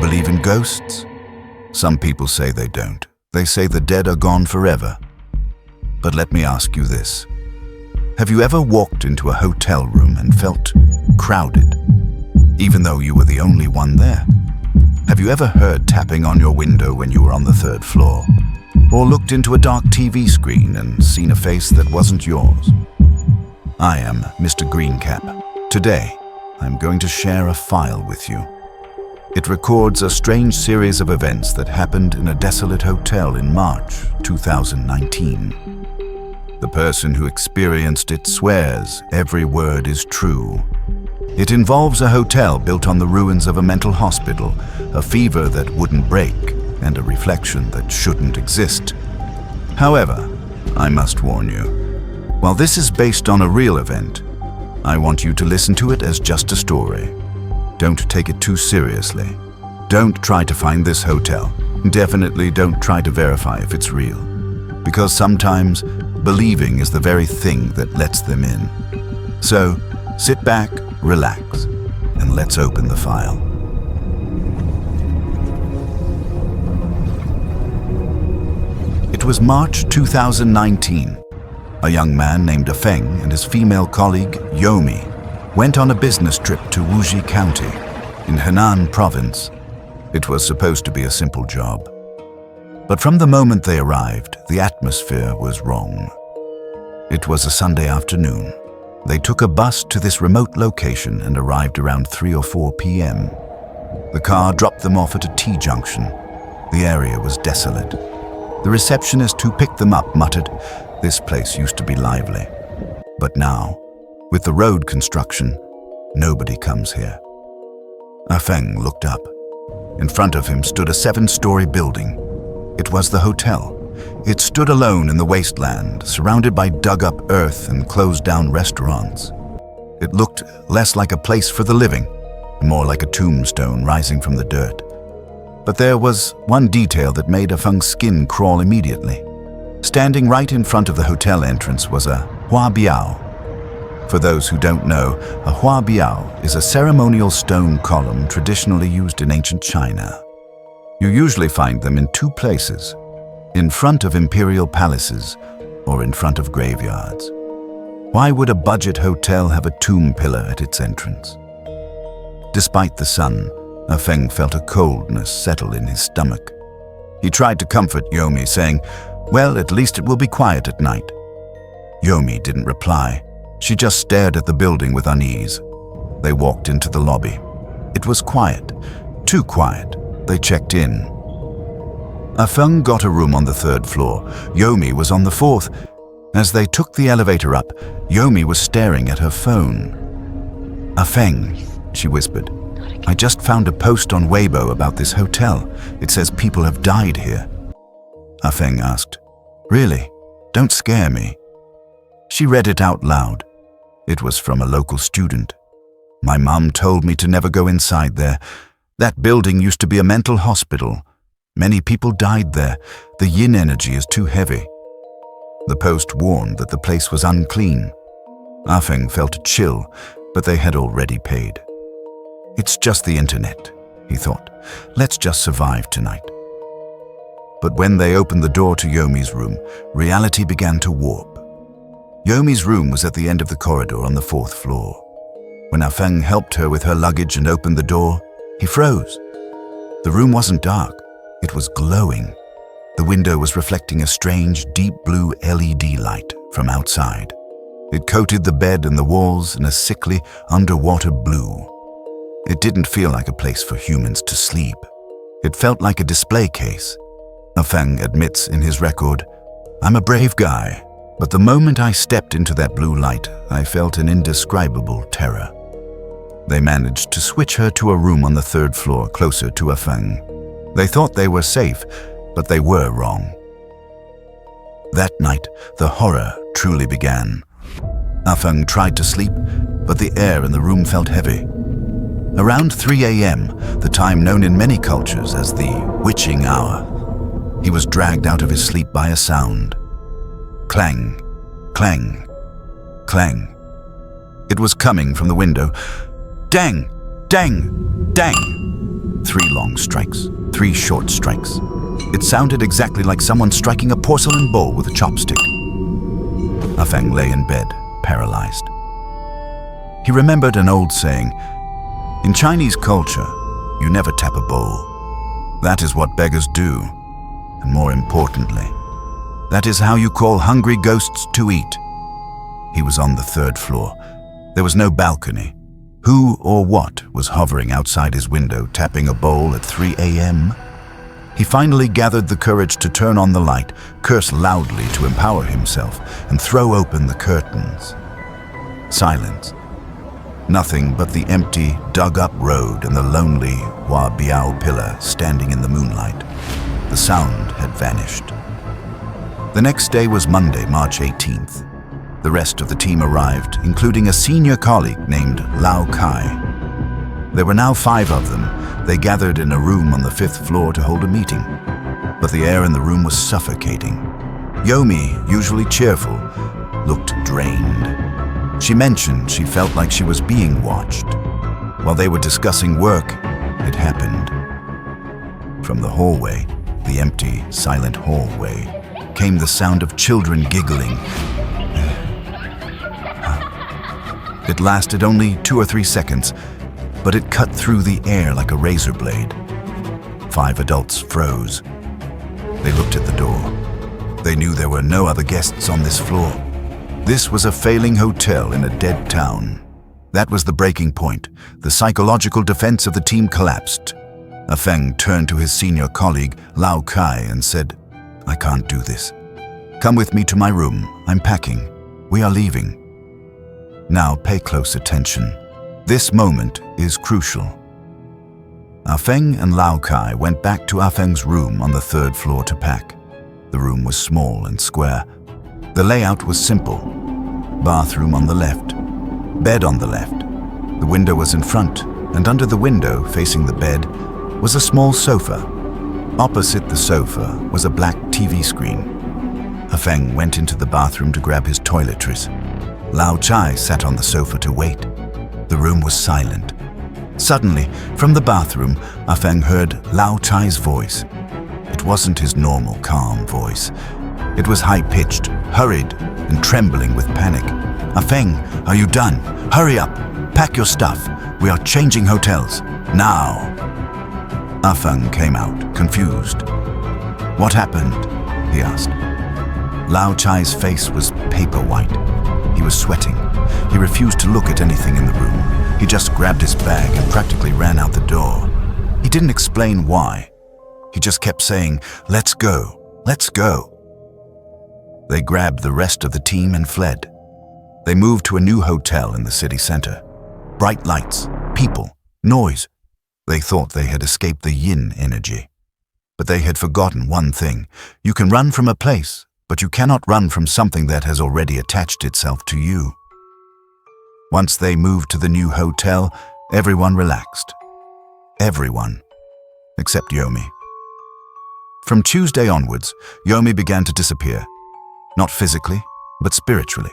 believe in ghosts? Some people say they don't. They say the dead are gone forever. But let me ask you this. Have you ever walked into a hotel room and felt crowded, even though you were the only one there? Have you ever heard tapping on your window when you were on the 3rd floor? Or looked into a dark TV screen and seen a face that wasn't yours? I am Mr. Greencap. Today, I'm going to share a file with you. It records a strange series of events that happened in a desolate hotel in March 2019. The person who experienced it swears every word is true. It involves a hotel built on the ruins of a mental hospital, a fever that wouldn't break, and a reflection that shouldn't exist. However, I must warn you, while this is based on a real event, I want you to listen to it as just a story. Don't take it too seriously. Don't try to find this hotel. Definitely don't try to verify if it's real. Because sometimes, believing is the very thing that lets them in. So, sit back, relax, and let's open the file. It was March 2019. A young man named Feng and his female colleague, Yomi, went on a business trip to Wuzhi County in Henan province. It was supposed to be a simple job. But from the moment they arrived, the atmosphere was wrong. It was a Sunday afternoon. They took a bus to this remote location and arrived around 3 or 4 p.m. The car dropped them off at a T-junction. The area was desolate. The receptionist who picked them up muttered, "This place used to be lively. But now, with the road construction, nobody comes here." Feng looked up. In front of him stood a 7-story building. It was the hotel. It stood alone in the wasteland, surrounded by dug-up earth and closed-down restaurants. It looked less like a place for the living, more like a tombstone rising from the dirt. But there was one detail that made Feng's skin crawl immediately. Standing right in front of the hotel entrance was a hua biao. For those who don't know, a hua biao is a ceremonial stone column traditionally used in ancient China. You usually find them in 2 places, in front of imperial palaces or in front of graveyards. Why would a budget hotel have a tomb pillar at its entrance? Despite the sun, Feng felt a coldness settle in his stomach. He tried to comfort Yomi, saying, "Well, at least it will be quiet at night." Yomi didn't reply. She just stared at the building with unease. They walked into the lobby. It was quiet, too quiet. They checked in. Feng got a room on the 3rd floor. Yomi was on the 4th. As they took the elevator up, Yomi was staring at her phone. "Feng," she whispered, "I just found a post on Weibo about this hotel. It says people have died here." Feng asked, "Really? Don't scare me." She read it out loud. It was from a local student. "My mum told me to never go inside there. That building used to be a mental hospital. Many people died there. The yin energy is too heavy." The post warned that the place was unclean. Feng felt a chill, but they had already paid. "It's just the internet," he thought. "Let's just survive tonight." But when they opened the door to Yomi's room, reality began to warp. Yomi's room was at the end of the corridor on the 4th floor. When Feng helped her with her luggage and opened the door, he froze. The room wasn't dark. It was glowing. The window was reflecting a strange, deep blue LED light from outside. It coated the bed and the walls in a sickly, underwater blue. It didn't feel like a place for humans to sleep. It felt like a display case. Feng admits in his record, "I'm a brave guy, but the moment I stepped into that blue light, I felt an indescribable terror." They managed to switch her to a room on the 3rd floor closer to Feng. They thought they were safe, but they were wrong. That night, the horror truly began. Feng tried to sleep, but the air in the room felt heavy. Around 3 a.m., the time known in many cultures as the witching hour, he was dragged out of his sleep by a sound. Clang, clang, clang. It was coming from the window. Dang, dang, dang. 3 long strikes, 3 short strikes. It sounded exactly like someone striking a porcelain bowl with a chopstick. Afeng lay in bed, paralyzed. He remembered an old saying, "In Chinese culture, you never tap a bowl. That is what beggars do, and more importantly, that is how you call hungry ghosts to eat." He was on the 3rd floor. There was no balcony. Who or what was hovering outside his window, tapping a bowl at 3 a.m.? He finally gathered the courage to turn on the light, curse loudly to empower himself, and throw open the curtains. Silence. Nothing but the empty, dug-up road and the lonely Hua Biao pillar standing in the moonlight. The sound had vanished. The next day was Monday, March 18th. The rest of the team arrived, including a senior colleague named Lao Kai. There were now 5 of them. They gathered in a room on the 5th floor to hold a meeting. But the air in the room was suffocating. Yomi, usually cheerful, looked drained. She mentioned she felt like she was being watched. While they were discussing work, it happened. From the hallway, the empty, silent hallway, came the sound of children giggling. It lasted only 2 or 3 seconds, but it cut through the air like a razor blade. 5 adults froze. They looked at the door. They knew there were no other guests on this floor. This was a failing hotel in a dead town. That was the breaking point. The psychological defense of the team collapsed. Afeng turned to his senior colleague, Lao Kai, and said, "I can't do this. Come with me to my room. I'm packing. We are leaving." Now pay close attention. This moment is crucial. Afeng and Lao Kai went back to Afeng's room on the 3rd floor to pack. The room was small and square. The layout was simple. Bathroom on the left, bed on the left. The window was in front, and under the window, facing the bed, was a small sofa. Opposite the sofa was a black TV screen. Afeng went into the bathroom to grab his toiletries. Lao Chai sat on the sofa to wait. The room was silent. Suddenly, from the bathroom, Afeng heard Lao Chai's voice. It wasn't his normal, calm voice. It was high-pitched, hurried, and trembling with panic. "Afeng, are you done? Hurry up! Pack your stuff. We are changing hotels. Now!" Afeng came out, confused. "What happened?" he asked. Lao Chai's face was paper white. He was sweating. He refused to look at anything in the room. He just grabbed his bag and practically ran out the door. He didn't explain why. He just kept saying, "Let's go, let's go." They grabbed the rest of the team and fled. They moved to a new hotel in the city center. Bright lights, people, noise. They thought they had escaped the yin energy. But they had forgotten one thing. You can run from a place, but you cannot run from something that has already attached itself to you. Once they moved to the new hotel, everyone relaxed. Everyone, except Yomi. From Tuesday onwards, Yomi began to disappear. Not physically, but spiritually.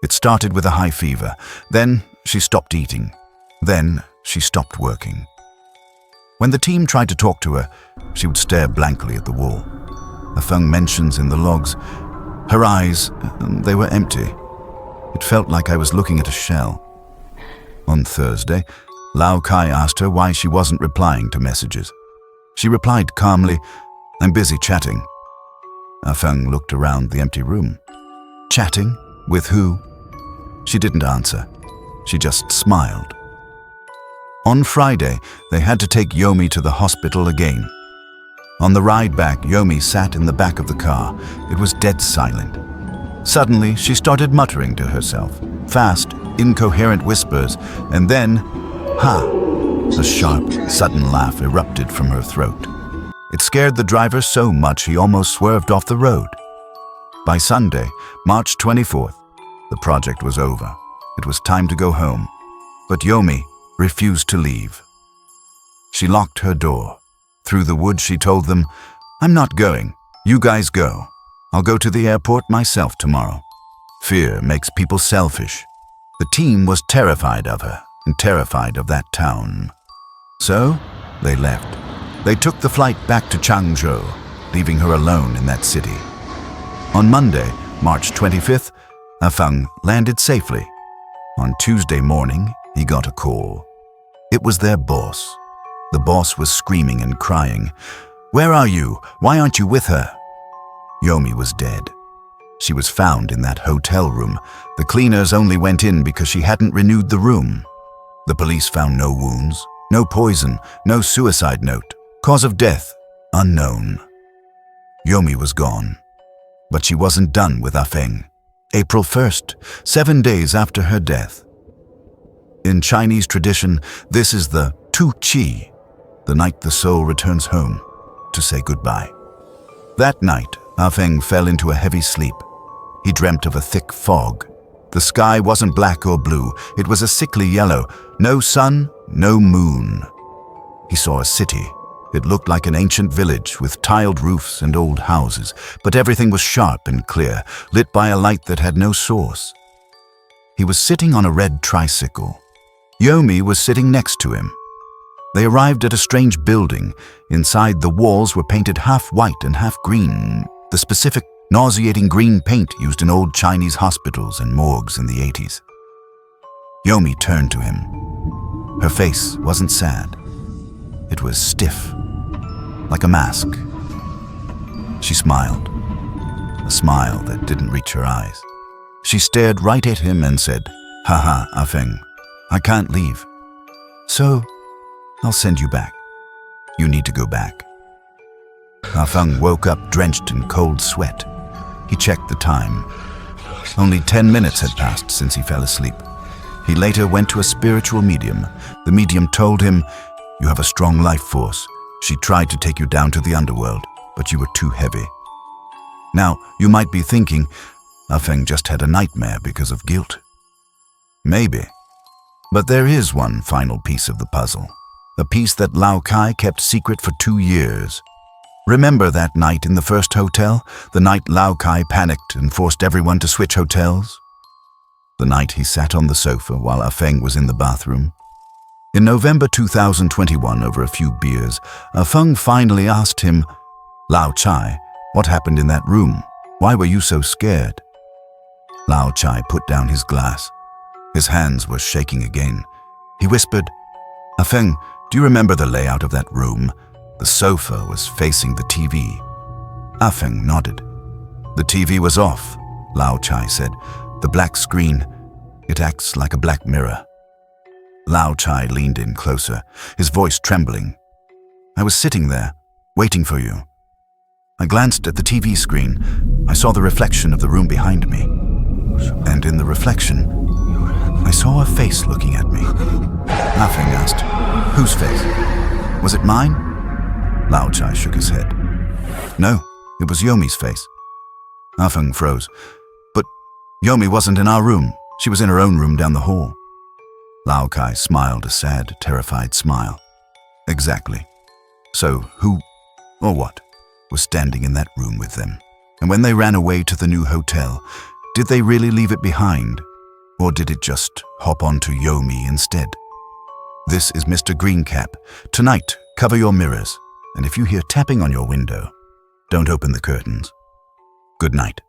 It started with a high fever. Then she stopped eating. Then she stopped working. When the team tried to talk to her, she would stare blankly at the wall. Afeng mentions in the logs, her eyes, they were empty. It felt like I was looking at a shell. On Thursday, Lao Kai asked her why she wasn't replying to messages. She replied calmly, "I'm busy chatting." Afeng looked around the empty room. Chatting? With who? She didn't answer. She just smiled. On Friday, they had to take Yomi to the hospital again. On the ride back, Yomi sat in the back of the car. It was dead silent. Suddenly, she started muttering to herself, fast, incoherent whispers, and then, "Ha!" A sharp, sudden laugh erupted from her throat. It scared the driver so much he almost swerved off the road. By Sunday, March 24th, the project was over. It was time to go home. But Yomi refused to leave. She locked her door. Through the woods, she told them, "I'm not going. You guys go. I'll go to the airport myself tomorrow." Fear makes people selfish. The team was terrified of her and terrified of that town. So, They left. They took the flight back to Changzhou, leaving her alone in that city. On Monday, March 25th, Feng landed safely. On Tuesday morning, he got a call. It was their boss. The boss was screaming and crying. "Where are you? Why aren't you with her?" Yomi was dead. She was found in that hotel room. The cleaners only went in because she hadn't renewed the room. The police found no wounds, no poison, no suicide note. Cause of death, unknown. Yomi was gone. But she wasn't done with Feng. April 1st, 7 days after her death. In Chinese tradition, this is the Tu Qi, the night the soul returns home to say goodbye. That night, Feng fell into a heavy sleep. He dreamt of a thick fog. The sky wasn't black or blue. It was a sickly yellow. No sun, no moon. He saw a city. It looked like an ancient village with tiled roofs and old houses, but everything was sharp and clear, lit by a light that had no source. He was sitting on a red tricycle. Yomi was sitting next to him. They arrived at a strange building. Inside, the walls were painted half white and half green, the specific nauseating green paint used in old Chinese hospitals and morgues in the 80s. Yomi turned to him. Her face wasn't sad. It was stiff, like a mask. She smiled, a smile that didn't reach her eyes. She stared right at him and said, "Haha, Feng, I can't leave. So, I'll send you back. You need to go back." Feng woke up drenched in cold sweat. He checked the time. Only 10 minutes had passed since he fell asleep. He later went to a spiritual medium. The medium told him, "You have a strong life force. She tried to take you down to the underworld, but you were too heavy." Now, you might be thinking, Feng just had a nightmare because of guilt. Maybe. But there is one final piece of the puzzle. A piece that Lao Kai kept secret for 2 years. Remember that night in the first hotel? The night Lao Kai panicked and forced everyone to switch hotels? The night he sat on the sofa while Feng was in the bathroom? In November 2021, over a few beers, Feng finally asked him, "Lao Chai, what happened in that room? Why were you so scared?" Lao Chai put down his glass. His hands were shaking again. He whispered, "Feng, do you remember the layout of that room? The sofa was facing the TV." Feng nodded. "The TV was off," Lao Chai said. "The black screen, it acts like a black mirror." Lao Chai leaned in closer, his voice trembling. "I was sitting there, waiting for you. I glanced at the TV screen. I saw the reflection of the room behind me. And in the reflection, I saw a face looking at me." Feng asked, "Whose face? Was it mine?" Lao Chai shook his head. "No, it was Yomi's face." Feng froze. "But Yomi wasn't in our room. She was in her own room down the hall." Lao Kai smiled a sad, terrified smile. "Exactly. So who, or what, was standing in that room with them? And when they ran away to the new hotel, did they really leave it behind? Or did it just hop onto Yomi instead? This is Mr. Greencap. Tonight, cover your mirrors. And if you hear tapping on your window, don't open the curtains. Good night."